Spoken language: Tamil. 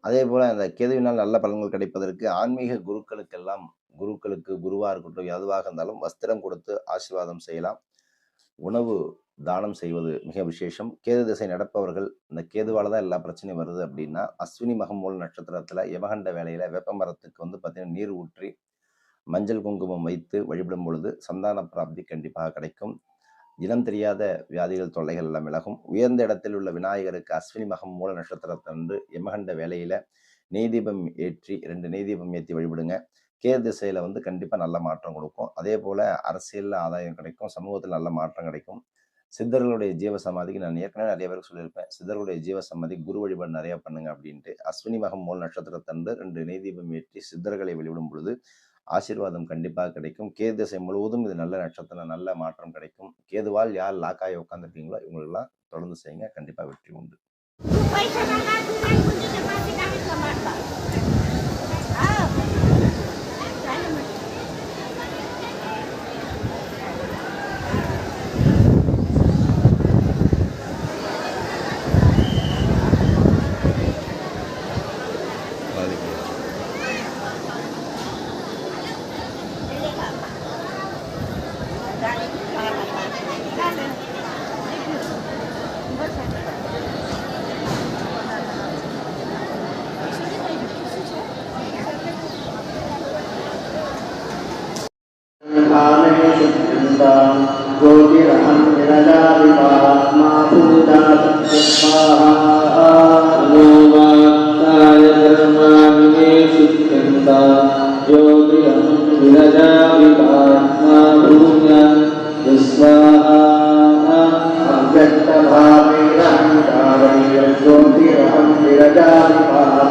அதேபோல அந்த கேதுவினால் நல்ல பலன்கள் கிடைப்பதற்கு ஆன்மீக குருக்களுக்கெல்லாம் குருக்களுக்கு குருவா இருக்கட்டும், எதுவாக இருந்தாலும் வஸ்திரம் கொடுத்து ஆசீர்வாதம் செய்யலாம். உணவு தானம் செய்வது மிக விசேஷம். கேது திசை நடப்பவர்கள் இந்த கேதுவால தான் எல்லா பிரச்சனையும் வருது அப்படின்னா, அஸ்வினி மகம் மூல நட்சத்திரத்துல யமகண்ட வேளையில வேப்ப மரத்துக்கு வந்து பார்த்தீங்கன்னா, நீர் ஊற்றி மஞ்சள் குங்குமம் வைத்து வழிபடும் பொழுது சந்தான பிராப்தி கண்டிப்பாக கிடைக்கும். இனம் தெரியாத வியாதிகள் தொல்லைகள் எல்லாம் விலகும். உயர்ந்த இடத்தில் உள்ள விநாயகருக்கு அஸ்வினி மகம் மூல நட்சத்திரத்தன்று யமகண்ட வேளையில நெய் தீபம் ஏற்றி 2 நெய் தீபம் ஏற்றி வழிபடுங்க. கேது திசையில வந்து கண்டிப்பா நல்ல மாற்றம் கொடுக்கும். அதே போல அரசியல்ல ஆதாயம் கிடைக்கும். சமூகத்தில் நல்ல மாற்றம் கிடைக்கும். சித்தர்களுடைய ஜீவசமாதிக்கு நான் ஏற்கனவே நிறைய பேருக்கு சொல்லியிருப்பேன். சித்தர்களுடைய ஜீவசமாதி குரு வழிபாடு நிறைய பண்ணுங்க அப்படின்ட்டு. அஸ்வினி மகம் மூல நட்சத்திரத்தன்று 2 நெய் தீபம் ஏற்றி சித்தர்களை வழிபடும் பொழுது ஆசீர்வாதம் கண்டிப்பாக கிடைக்கும். கேது திசை முழுவதும் இது நல்ல நட்சத்திரம், நல்ல மாற்றம் கிடைக்கும். கேதுவால் யார் லாக்காகி உட்காந்துருக்கீங்களோ இவங்களுக்கெல்லாம் தொடர்ந்து செய்யுங்க. கண்டிப்பா வெற்றி உண்டு. ज्योतिरहं विरजाविपात्मा पूजाय धर्माविवेशित्यन्ता ज्योतिरहं विरजाविपात्मा पूजा विस्वाहा अव्यक्तभावेरहं ज्योतिरहं विरजाविपात्मा